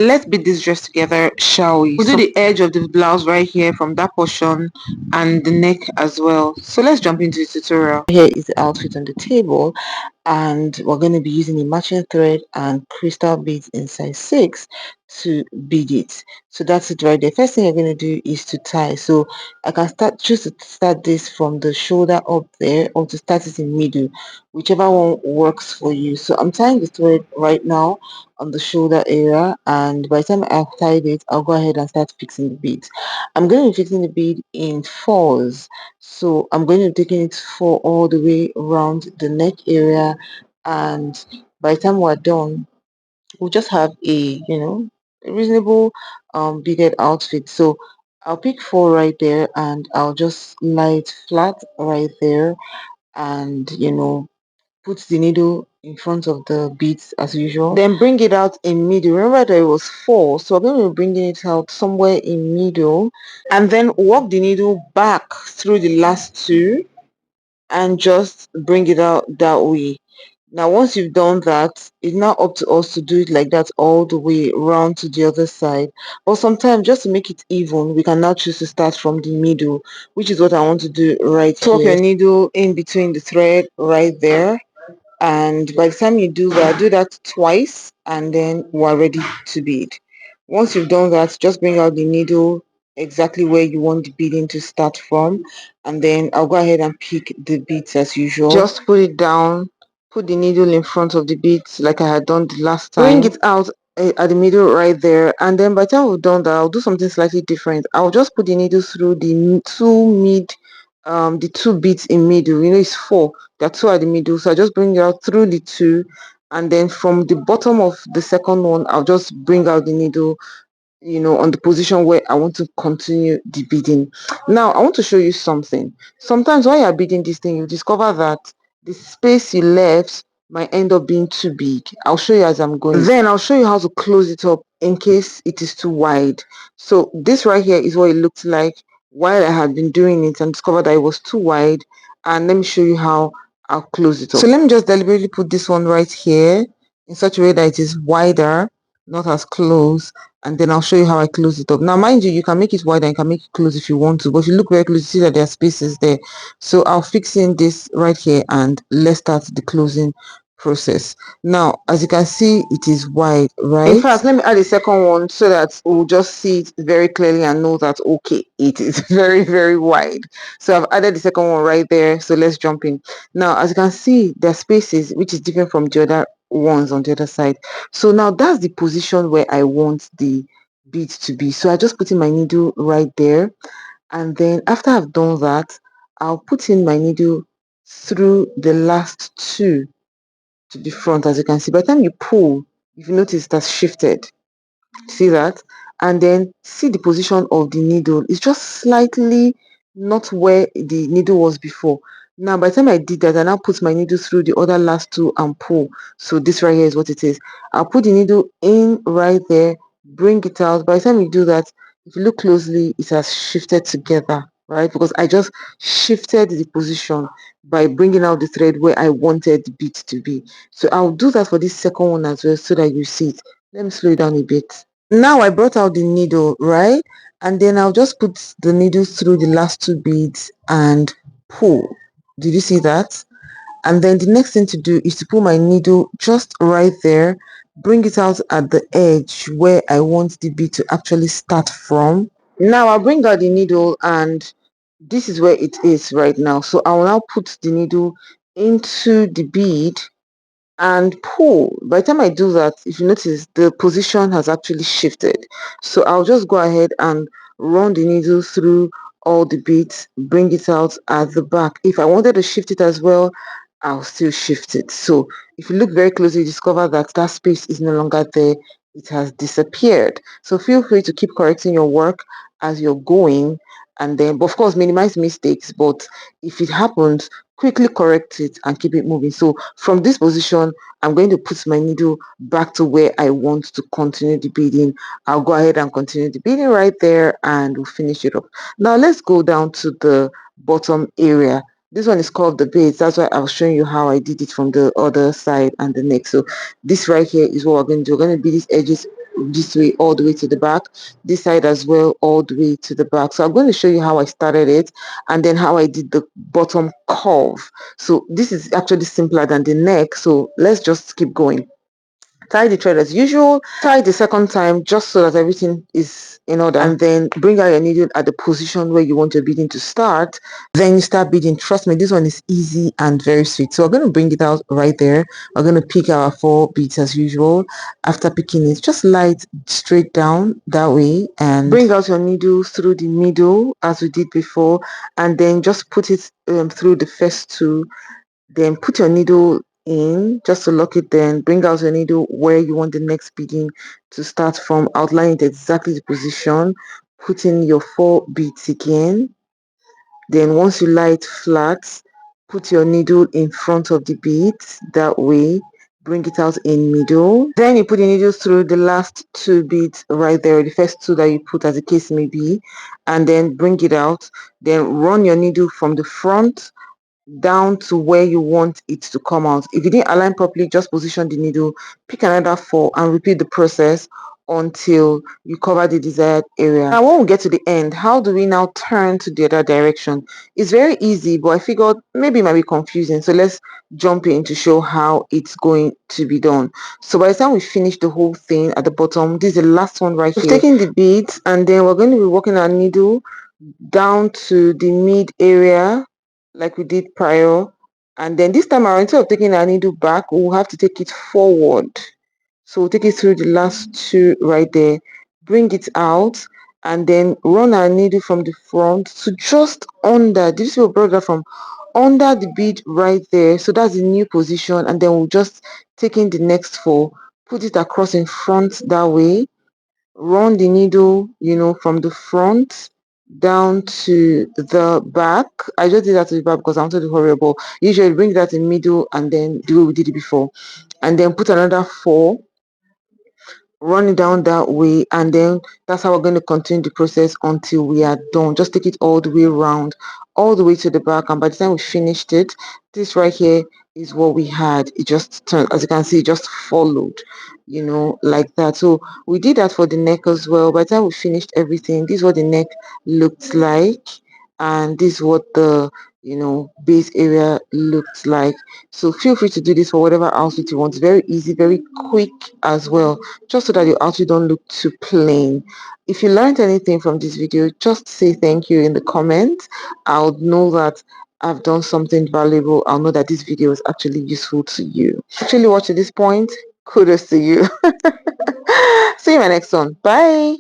Let's bead this dress together, shall we? We'll do the edge of the blouse right here from that portion and the neck as well. So let's jump into the tutorial. Here is the outfit on the table, and we're going to be using a matching thread and crystal beads in size 6 to bead it. So that's it right there. First thing you're going to do is to tie. So I can choose to start this from the shoulder up there, or to start it in middle, whichever one works for you. So I'm tying the thread right now on the shoulder area, and by the time I've tied it, I'll go ahead and start fixing the beads. I'm going to be fixing the bead in fours, so I'm going to be taking it 4 all the way around the neck area, and by the time we're done, we'll just have a reasonable beaded outfit. So I'll pick 4 right there, and I'll just lie it flat right there, and put the needle in front of the beads as usual, then bring it out in middle. Remember that it was 4, so I'm going to be bringing it out somewhere in middle, and then walk the needle back through the last 2 and just bring it out that way. Now once you've done that, it's now up to us to do it like that all the way around to the other side. But sometimes, just to make it even, we can now choose to start from the middle, which is what I want to do right here. Tuck your needle in between the thread right there, and by the time you do that twice, and then we're ready to bead. Once you've done that, just bring out the needle exactly where you want the beading to start from, and then I'll go ahead and pick the beads as usual. Just put it down, put the needle in front of the beads like I had done the last time. Bring it out at the middle right there, and then by the time we've done that, I'll do something slightly different. I'll just put the needle through the 2 beads in middle. It's 4, there are 2 at the middle, so I just bring it out through the 2, and then from the bottom of the second one, I'll just bring out the needle on the position where I want to continue the beading. Now I want to show you something. Sometimes while you're beading this thing, you discover that the space you left might end up being too big. I'll show you as I'm going. Then I'll show you how to close it up in case it is too wide. So this right here is what it looked like while I had been doing it and discovered that it was too wide. And let me show you how I'll close it up. So let me just deliberately put this one right here in such a way that it is wider, not as close, and then I'll show you how I close it up. Now mind you, you can make it wide and you can make it close if you want to, but if you look very close, you see that there are spaces there. So I'll fix in this right here, and let's start the closing process. Now as you can see, it is wide, right? In fact, let me add a second one so that we'll just see it very clearly and know that okay, it is very, very wide. So I've added the second one right there, so let's jump in. Now as you can see, there are spaces which is different from the other ones on the other side. So now that's the position where I want the bead to be. So I just put in my needle right there, and then after I've done that, I'll put in my needle through the last 2 to the front. As you can see, by the time you pull, if you notice, it has shifted. See that? And then see the position of the needle. It's just slightly not where the needle was before. Now by the time I did that, I now put my needle through the other last 2 and pull. So this right here is what it is. I'll put the needle in right there, bring it out. By the time you do that, if you look closely, it has shifted together, right? Because I just shifted the position by bringing out the thread where I wanted the bead to be. So I'll do that for this second one as well, so that you see it. Let me slow it down a bit. Now I brought out the needle, right? And then I'll just put the needle through the last 2 beads and pull. Did you see that? And then the next thing to do is to pull my needle just right there, bring it out at the edge where I want the bead to actually start from. Now I'll bring out the needle, and this is where it is right now. So I will now put the needle into the bead and pull. By the time I do that, if you notice, the position has actually shifted. So I'll just go ahead and run the needle through all the beads, bring it out at the back. If I wanted to shift it as well, I'll still shift it. So if you look very closely, you discover that that space is no longer there. It has disappeared. So feel free to keep correcting your work as you're going, and then of course minimize mistakes, but if it happens, quickly correct it and keep it moving. So from this position, I'm going to put my needle back to where I want to continue the beading. I'll go ahead and continue the beading right there, and we'll finish it up. Now let's go down to the bottom area. This one is called the beads. That's why I was showing you how I did it from the other side and the neck. So this right here is what we're going to do. We're going to bead these edges this way all the way to the back, this side as well all the way to the back. So I'm going to show you how I started it and then how I did the bottom curve. So this is actually simpler than the neck, so let's just keep going. Tie the thread as usual, tie the second time just so that everything is in order, and then bring out your needle at the position where you want your beading to start. Then you start beading. Trust me, this one is easy and very sweet. So we're going to bring it out right there. We're going to pick our 4 beads as usual. After picking it, just light straight down that way and bring out your needle through the middle as we did before, and then just put it through the first 2. Then put your needle in just to lock it, then bring out your needle where you want the next beading to start from, outline it exactly the position, put in your 4 beads again. Then once you lie it flat, put your needle in front of the beads that way, bring it out in middle. Then you put the needle through the last 2 beads right there, the first 2 that you put as the case may be, and then bring it out. Then run your needle from the front down to where you want it to come out. If you didn't align properly, just position the needle, pick another 4 and repeat the process until you cover the desired area. Now when we get to the end, how do we now turn to the other direction? It's very easy, but I figured maybe it might be confusing, so let's jump in to show how it's going to be done. So by the time we finish the whole thing at the bottom, this is the last one right here. We've taken the beads and then we're going to be working our needle down to the mid area like we did prior, and then this time around, instead of taking our needle back, we'll have to take it forward. So we'll take it through the last 2 right there, bring it out, and then run our needle from the front to just under. This will bring that from under the bead right there. So that's the new position, and then we'll just take in the next 4, put it across in front that way, run the needle, from the front down to the back. I just did that to the back because I wanted to hurry up, but usually bring that in middle and then the way we did it before, and then put another 4, run it down that way, and then that's how we're going to continue the process until we are done. Just take it all the way around, all the way to the back, and by the time we finished it, this right here is what we had. It just turned, as you can see, it just followed, like that. So we did that for the neck as well. By the time we finished everything, this is what the neck looked like, and this is what the base area looks like. So feel free to do this for whatever outfit you want. It's very easy, very quick as well, just so that your outfit don't look too plain. If you learned anything from this video, just say thank you in the comments. I'll know that I've done something valuable. I'll know that this video is actually useful to you. Actually watch to this point, kudos to you. See you in my next one. Bye.